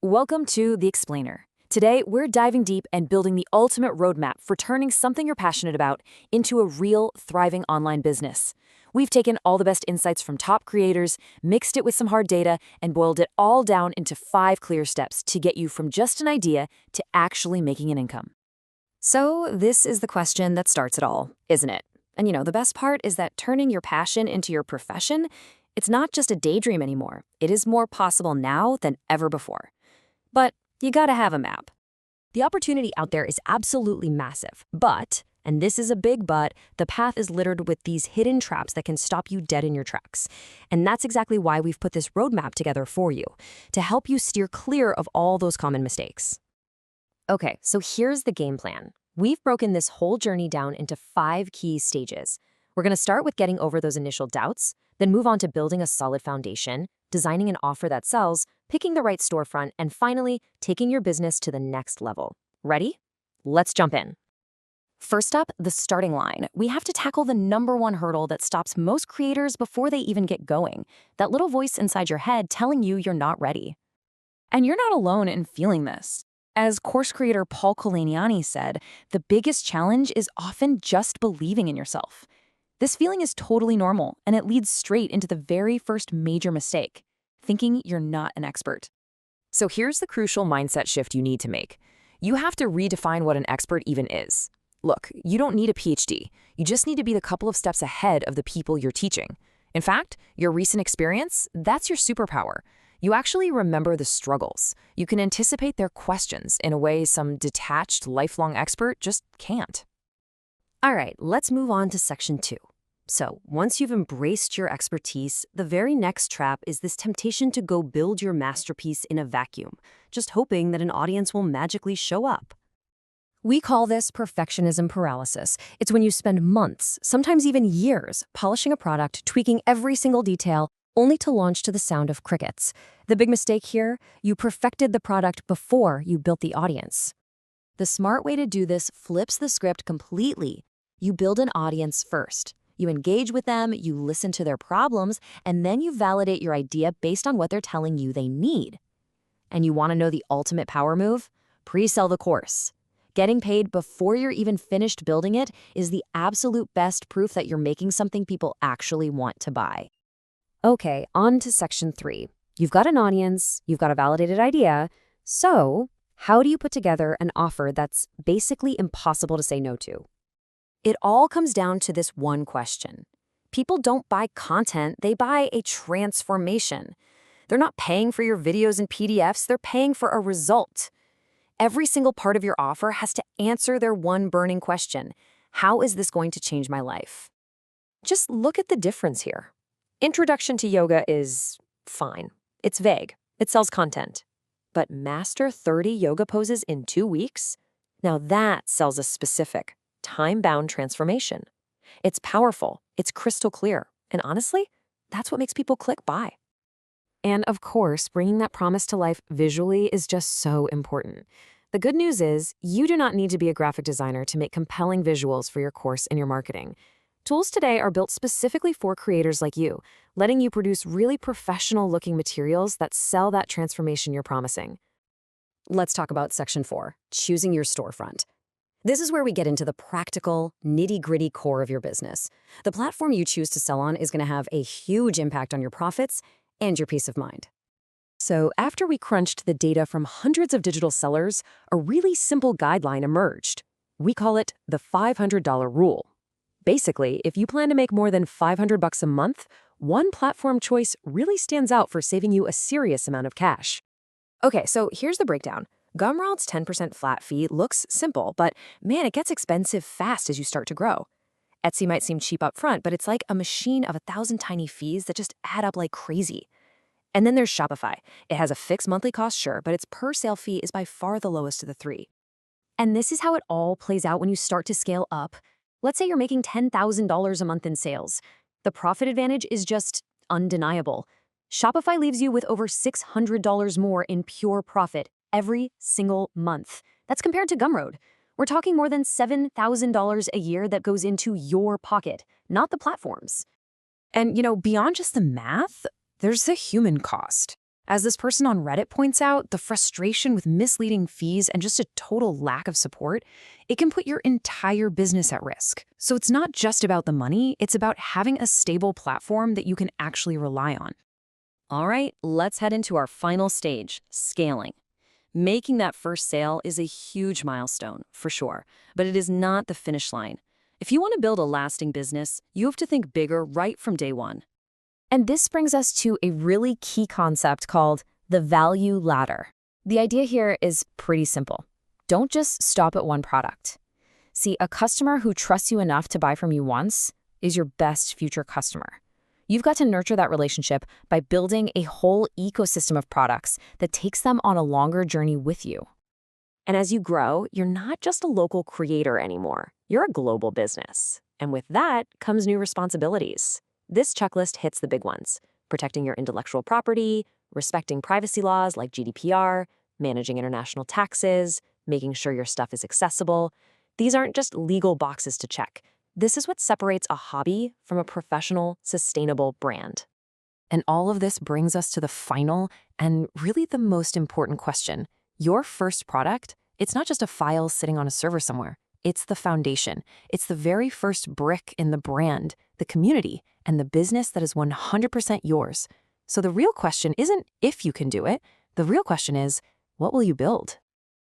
Welcome to The Explainer. Today, we're diving deep and building the ultimate roadmap for turning something you're passionate about into a real, thriving online business. We've taken all the best insights from top creators, mixed it with some hard data, and boiled it all down into 5 clear steps to get you from just an idea to actually making an income. So, this is the question that starts it all, isn't it? And the best part is that turning your passion into your profession, it's not just a daydream anymore. It is more possible now than ever before. But you gotta have a map. The opportunity out there is absolutely massive, but, and this is a big but, the path is littered with these hidden traps that can stop you dead in your tracks. And that's exactly why we've put this roadmap together for you, to help you steer clear of all those common mistakes. Okay, so here's the game plan. We've broken this whole journey down into 5 key stages. We're gonna start with getting over those initial doubts, then move on to building a solid foundation, designing an offer that sells, picking the right storefront, and finally, taking your business to the next level. Ready? Let's jump in. First up, the starting line. We have to tackle the #1 hurdle that stops most creators before they even get going. That little voice inside your head telling you you're not ready. And you're not alone in feeling this. As course creator Paul Kolaniani said, the biggest challenge is often just believing in yourself. This feeling is totally normal, and it leads straight into the very first major mistake, thinking you're not an expert. So here's the crucial mindset shift you need to make. You have to redefine what an expert even is. Look, you don't need a PhD. You just need to be the couple of steps ahead of the people you're teaching. In fact, your recent experience, that's your superpower. You actually remember the struggles. You can anticipate their questions in a way some detached, lifelong expert just can't. All right, let's move on to section 2. So, once you've embraced your expertise, the very next trap is this temptation to go build your masterpiece in a vacuum, just hoping that an audience will magically show up. We call this perfectionism paralysis. It's when you spend months, sometimes even years, polishing a product, tweaking every single detail, only to launch to the sound of crickets. The big mistake here, you perfected the product before you built the audience. The smart way to do this flips the script completely. You build an audience first. You engage with them, you listen to their problems, and then you validate your idea based on what they're telling you they need. And you want to know the ultimate power move? Pre-sell the course. Getting paid before you're even finished building it is the absolute best proof that you're making something people actually want to buy. Okay, on to section 3. You've got an audience, you've got a validated idea, so how do you put together an offer that's basically impossible to say no to? It all comes down to this one question. People don't buy content, they buy a transformation. They're not paying for your videos and PDFs, they're paying for a result. Every single part of your offer has to answer their one burning question. How is this going to change my life? Just look at the difference here. Introduction to yoga is fine. It's vague. It sells content. But master 30 yoga poses in 2 weeks? Now that sells a specific, time-bound transformation. It's powerful, it's crystal clear, and honestly, that's what makes people click buy. And of course, bringing that promise to life visually is just so important. The good news is, you do not need to be a graphic designer to make compelling visuals for your course and your marketing. Tools today are built specifically for creators like you, letting you produce really professional-looking materials that sell that transformation you're promising. Let's talk about section 4, choosing your storefront. This is where we get into the practical, nitty-gritty core of your business. The platform you choose to sell on is going to have a huge impact on your profits and your peace of mind. So after we crunched the data from hundreds of digital sellers, a really simple guideline emerged. We call it the $500 rule. Basically, if you plan to make more than $500 a month, one platform choice really stands out for saving you a serious amount of cash. Okay, so here's the breakdown. Gumroad's 10% flat fee looks simple, but man, it gets expensive fast as you start to grow. Etsy might seem cheap up front, but it's like a machine of 1,000 tiny fees that just add up like crazy. And then there's Shopify. It has a fixed monthly cost, sure, but its per sale fee is by far the lowest of the 3. And this is how it all plays out when you start to scale up. Let's say you're making $10,000 a month in sales. The profit advantage is just undeniable. Shopify leaves you with over $600 more in pure profit every single month. That's compared to Gumroad. We're talking more than $7,000 a year that goes into your pocket, not the platform's. And, beyond just the math, there's the human cost. As this person on Reddit points out, the frustration with misleading fees and just a total lack of support, it can put your entire business at risk. So it's not just about the money, it's about having a stable platform that you can actually rely on. All right, let's head into our final stage, scaling. Making that first sale is a huge milestone, for sure, but it is not the finish line. If you want to build a lasting business, you have to think bigger right from day one. And this brings us to a really key concept called the value ladder. The idea here is pretty simple. Don't just stop at one product. See, a customer who trusts you enough to buy from you once is your best future customer. You've got to nurture that relationship by building a whole ecosystem of products that takes them on a longer journey with you. And as you grow, you're not just a local creator anymore. You're a global business. And with that comes new responsibilities. This checklist hits the big ones: protecting your intellectual property, respecting privacy laws like GDPR, managing international taxes, making sure your stuff is accessible. These aren't just legal boxes to check. This is what separates a hobby from a professional, sustainable brand. And all of this brings us to the final and really the most important question. Your first product, it's not just a file sitting on a server somewhere. It's the foundation. It's the very first brick in the brand, the community, and the business that is 100% yours. So the real question isn't if you can do it. The real question is, what will you build?